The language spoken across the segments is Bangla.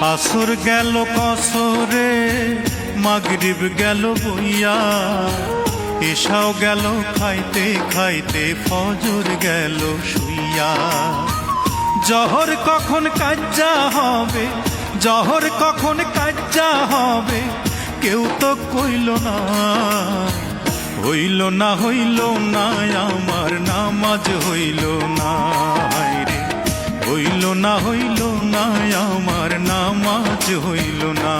আসর গেল কসরে, মাগরিব গেল বইয়া, এশাও গেল খাইতে খাইতে, ফজর গেল শুইয়া। জহর কখন কাজ্জা হবে, জহর কখন কাজ্জা হবে, কেউ তো কইল না। হইল না হইল না আমার নামাজ হইল না রে, হইল না হইল না আমার নামাজ হইল না।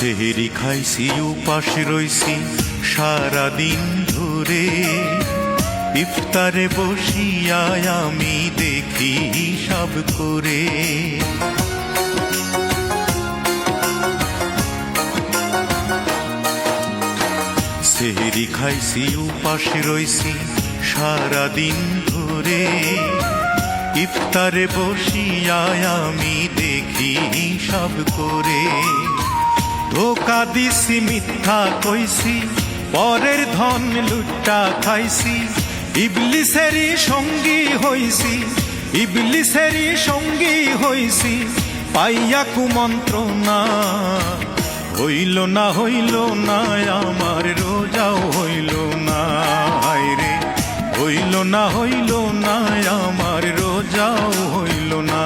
সেহেরি খাইছি উপাস রইছি সারাদিন ধরে, ইফতারে বসিয়া আমি দেখি হিসাব করে। সেহেরি খাইছি উপাস রইছি সারাদিন ধরে, ইফতারে বসিয়া আমি দেখি হিসাব করে। ধোকা দিছি মিথ্যা কইছি, পরের ধন লুট্টা খাইছি, ইবলিসেরই সঙ্গী হইছি, ইবলিসেরই সঙ্গী হইছি, পাইয়া কুমন্ত্রণা। হইল না হইল না আমার রোজাও হইল না রে, হইল না হইল না আমার রোজাও হইল না।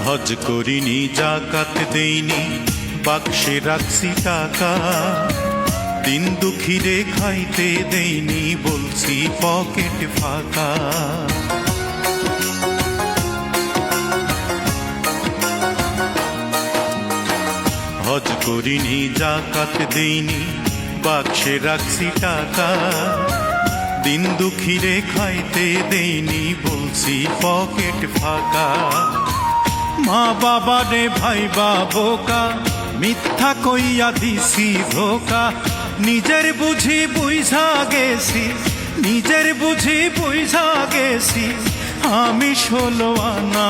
হজ করিনি, জাকাত দেইনি, বাক্সে রাখছি টাকা, দিন দুঃখীরে খাইতে দেইনি, বলছি পকেট ফাঁকা। হজ করিনি, জাকাত দেইনি, বাক্সে রাখছি টাকা, দিন দুঃখীরে খাইতে দেইনি, বলছি পকেট ফাঁকা। মা বাবা রে ভাই বোকা, মিথ্যা কইয়া দিছি ধোকা, নিজের বুঝি বুঝা গেছি, নিজের বুঝি বুঝা গেছি, আমি 16 আনা।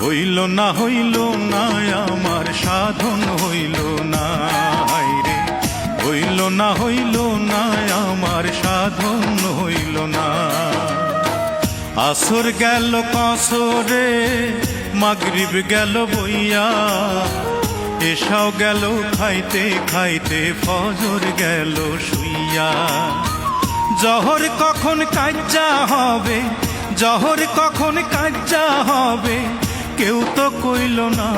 হইল না হইল না আমার সাধন হইল না রে, হইল না হইল না আমার সাধন হইল না। আসর গেল কসরে, মাগরিব গেল বইয়া, এশাও গেল খাইতে খাইতে, ফজর গেল শুইয়া। জহর কখন কাজ্জা হবে, জহর কখন কাজ্জা হবে, কেউ তো কইল না।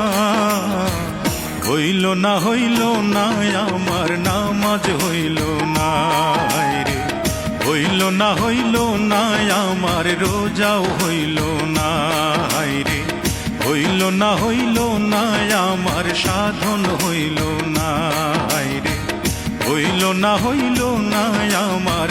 হইল না হইল না আমার নামাজ হইল না রে, হইল না হইল না আমার রোজাও হইল না রে, হইল না হইল না আমার সাধন হইল না রে, হইল না হইল না আমার